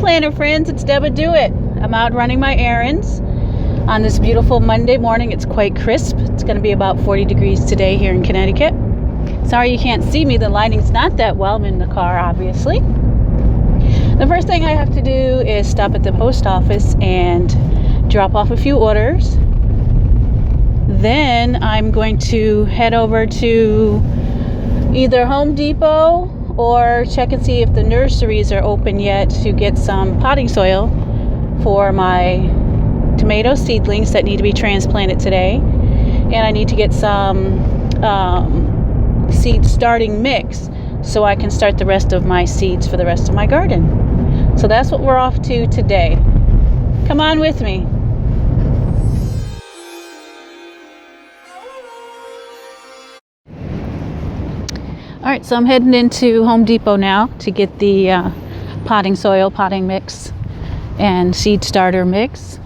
planter friends, it's Deborah Do It. I'm out running my errands on this beautiful Monday morning. It's quite crisp. It's going to be about 40 degrees today here in Connecticut. Sorry you can't see me. The lighting's not that well. I'm in the car, obviously. The first thing I have to do is stop at the post office and drop off a few orders. Then I'm going to head over to either Home Depot or check and see if the nurseries are open yet to get some potting soil for my tomato seedlings that need to be transplanted today. And I need to get some seed starting mix so I can start the rest of my seeds for the rest of my garden. So that's what we're off to today. Come on with me. All right, so I'm heading into Home Depot now to get the potting soil, potting mix, and seed starter mix.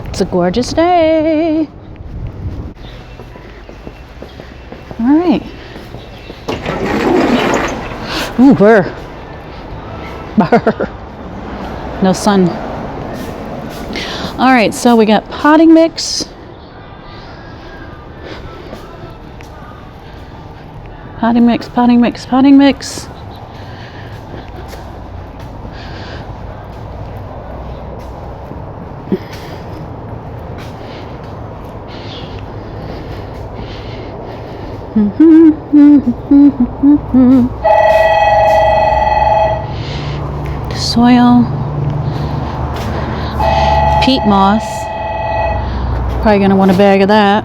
It's a gorgeous day. All right. Ooh, burr. No sun. All right, so we got potting mix, potting mix. Soil, peat moss, probably going to want a bag of that.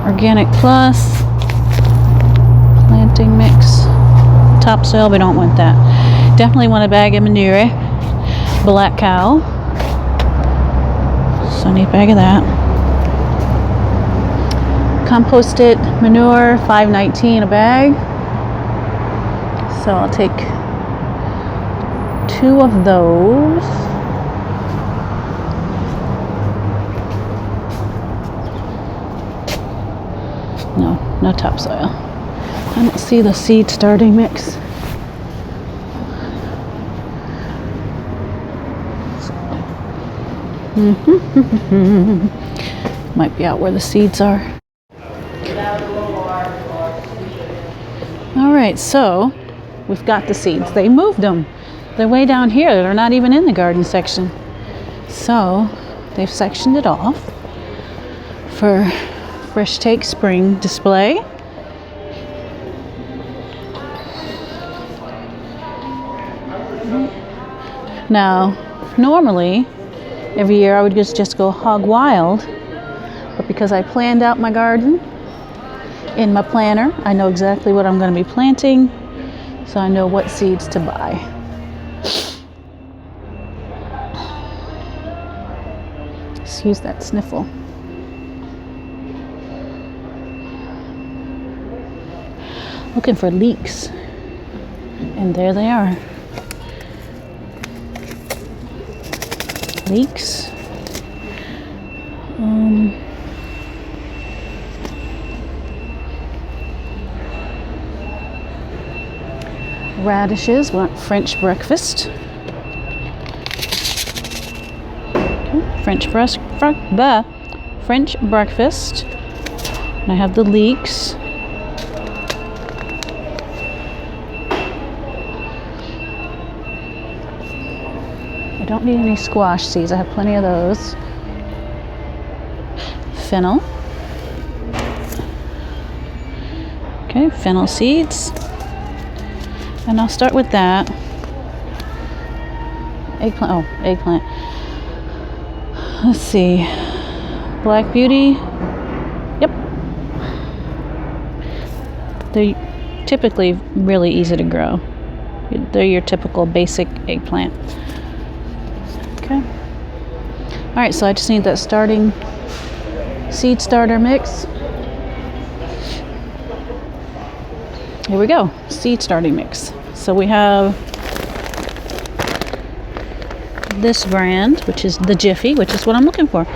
Organic plus, planting mix, topsoil, we don't want that. Definitely want a bag of manure, black cow, so I need a bag of that. Composted manure, $5.19 a bag, so I'll take 2 of those. No topsoil. I don't see the seed starting mix. Might be out where the seeds are. All right, so we've got the seeds. They moved them. They're way down here. They're not even in the garden section. So they've sectioned it off for Fresh Take Spring display. Now, normally, every year I would just go hog wild, but because I planned out my garden in my planner, I know exactly what I'm going to be planting, so I know what seeds to buy. Excuse that sniffle. Looking for leeks, and there they are. Leeks. Radishes, want French breakfast. Okay. French breakfast. And I have the leeks. I don't need any squash seeds. I have plenty of those. Fennel. Okay, fennel seeds. And I'll start with that. Eggplant. Oh, eggplant. Let's see. Black Beauty. Yep. They're typically really easy to grow. They're your typical basic eggplant. Okay. All right, so I just need that starting seed starter mix. Here we go, seed starting mix. So we have this brand, which is the Jiffy, which is what I'm looking for.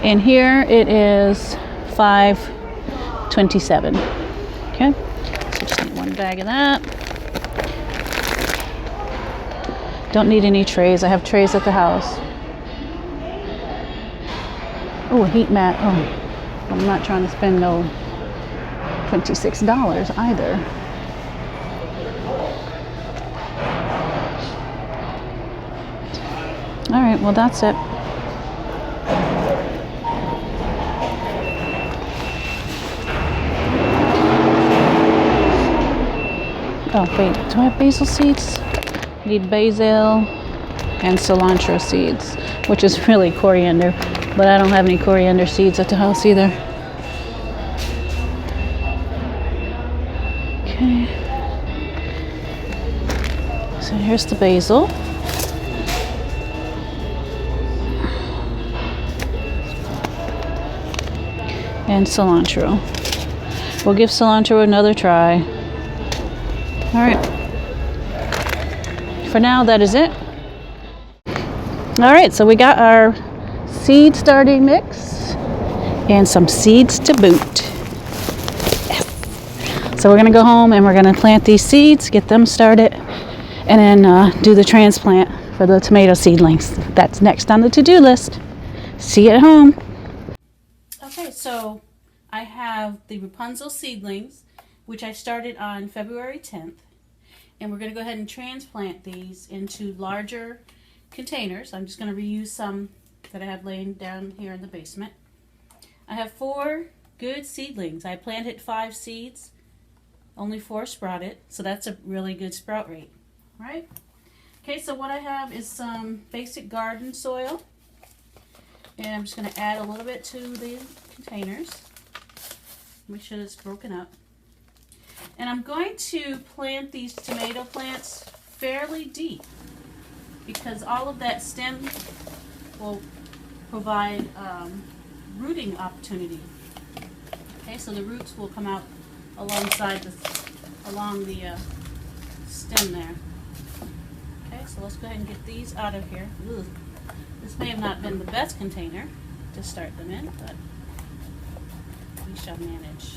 And here it is $5.27. Okay, so just need one bag of that. Don't need any trays. I have trays at the house. Oh, a heat mat. Oh, I'm not trying to spend no $26 either. All right, well, that's it. Oh, wait, do I have basil seeds? I need basil and cilantro seeds, which is really coriander, but I don't have any coriander seeds at the house either. Okay. So here's the basil. And cilantro. We'll give cilantro another try. All right. For now, that is it. All right, so we got our seed starting mix and some seeds to boot. Yes. So we're gonna go home and we're gonna plant these seeds, get them started, and then do the transplant for the tomato seedlings. That's next on the to-do list. See you at home. Okay, so I have the Rapunzel seedlings, which I started on February 10th. And we're going to go ahead and transplant these into larger containers. I'm just going to reuse some that I have laying down here in the basement. I have 4 good seedlings. I planted 5 seeds, only 4 sprouted, so that's a really good sprout rate, right? Okay, so what I have is some basic garden soil, and I'm just going to add a little bit to the containers. Make sure it's broken up. And I'm going to plant these tomato plants fairly deep because all of that stem will provide rooting opportunity. Okay, so the roots will come out alongside along the stem there. Okay, so let's go ahead and get these out of here. Ugh. This may have not been the best container to start them in, but we shall manage.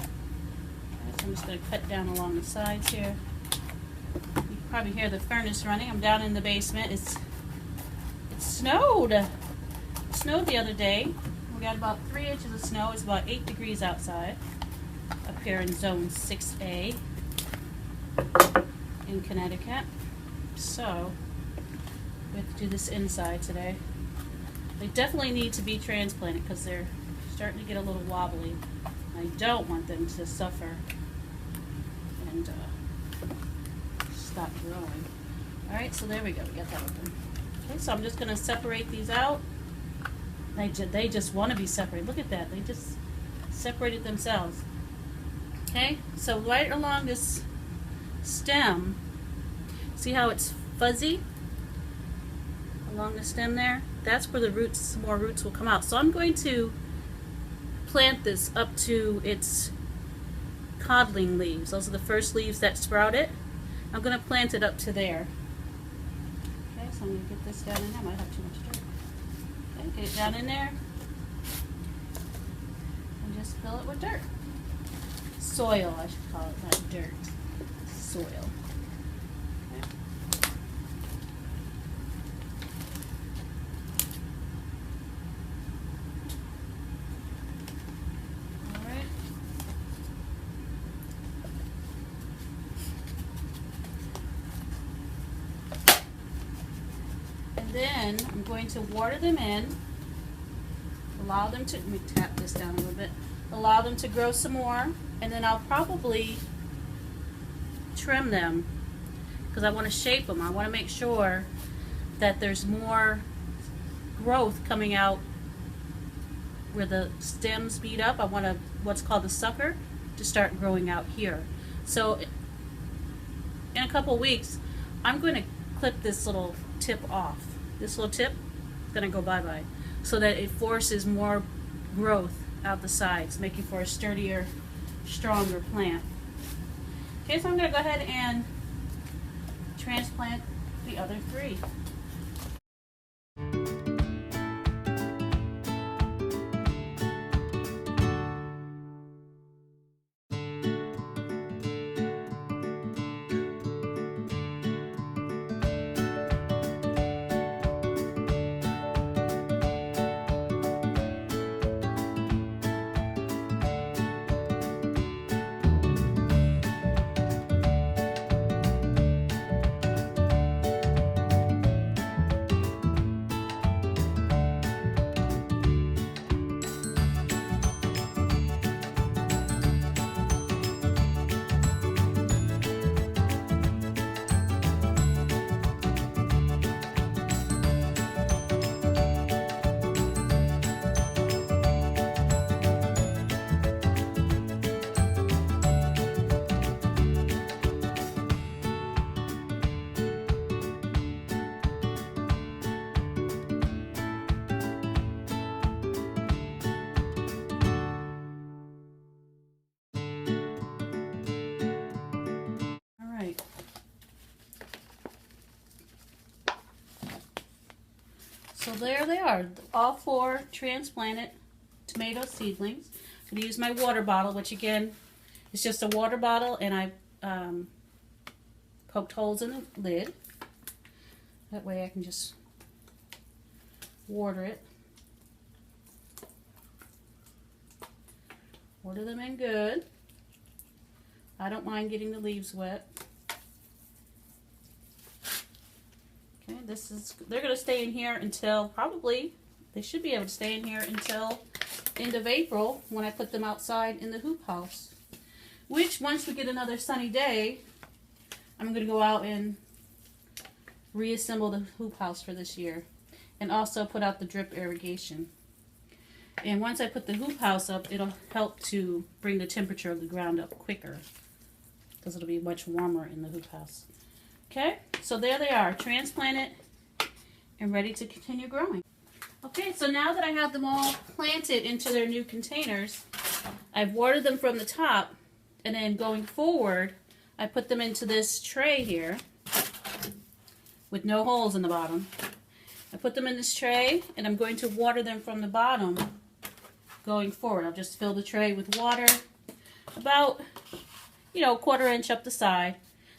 So I'm just going to cut down along the sides here. You can probably hear the furnace running. I'm down in the basement. It snowed. It snowed the other day. We got about 3 inches of snow. It's about 8 degrees outside up here in zone 6A in Connecticut. So we have to do this inside today. They definitely need to be transplanted because they're starting to get a little wobbly. I don't want them to suffer and stop growing. Alright, so there we go. We got that open. Okay, so I'm just going to separate these out. They just want to be separated. Look at that. They just separated themselves. Okay, so right along this stem, see how it's fuzzy along the stem there? That's where the roots, more roots will come out. So I'm going to plant this up to its codling leaves. Those are the first leaves that sprouted. I'm going to plant it up to there. Okay, so I'm going to get this down in there. I might have too much dirt. Okay, get it down in there. And just fill it with dirt. Soil, I should call it, not dirt. Soil. Okay. Then I'm going to water them in, allow them to, let me tap this down a little bit, allow them to grow some more, and then I'll probably trim them because I want to shape them. I want to make sure that there's more growth coming out where the stems meet up. I want what's called the sucker to start growing out here. So in a couple weeks, I'm going to clip this little tip off. This little tip is going to go bye-bye so that it forces more growth out the sides, making for a sturdier, stronger plant. Okay, so I'm going to go ahead and transplant the other 3. So there they are, all 4 transplanted tomato seedlings. I'm going to use my water bottle, which again is just a water bottle, and I poked holes in the lid. That way I can just water it. Water them in good. I don't mind getting the leaves wet. Okay, they're going to stay in here until probably, they should be able to stay in here until end of April when I put them outside in the hoop house. Which, once we get another sunny day, I'm going to go out and reassemble the hoop house for this year. And also put out the drip irrigation. And once I put the hoop house up, it'll help to bring the temperature of the ground up quicker, because it'll be much warmer in the hoop house. Okay, so there they are, transplanted and ready to continue growing. Okay, so now that I have them all planted into their new containers, I've watered them from the top, and then going forward, I put them into this tray here with no holes in the bottom. I put them in this tray, and I'm going to water them from the bottom going forward. I'll just fill the tray with water about, a 1/4 inch up the side.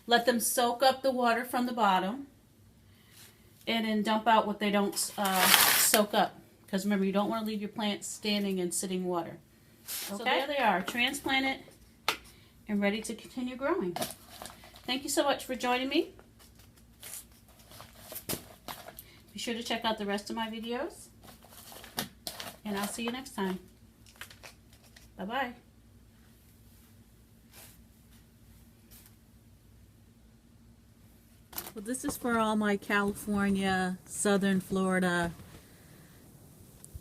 Let them soak up the water from the bottom, and then dump out what they don't soak up. Because remember, you don't want to leave your plants standing in sitting water. Okay? So there they are, transplanted and ready to continue growing. Thank you so much for joining me. Be sure to check out the rest of my videos, and I'll see you next time. Bye-bye. Well, this is for all my California, Southern Florida,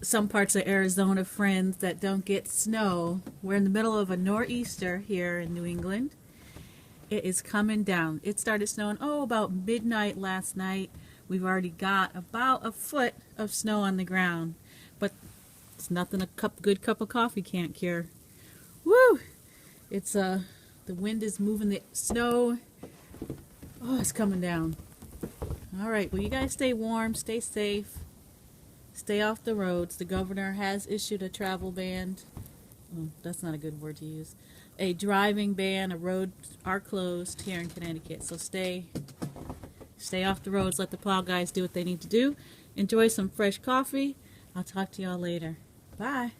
some parts of Arizona friends that don't get snow. We're in the middle of a nor'easter here in New England. It is coming down. It started snowing, about midnight last night. We've already got about a foot of snow on the ground, but it's nothing a good cup of coffee can't cure. Woo! It's the wind is moving the snow. Oh, it's coming down. All right, well, you guys stay warm, stay safe, stay off the roads. The governor has issued a travel ban. Oh, that's not a good word to use. A driving ban. Roads are closed here in Connecticut, so stay off the roads. Let the plow guys do what they need to do. Enjoy some fresh coffee. I'll talk to y'all later. Bye.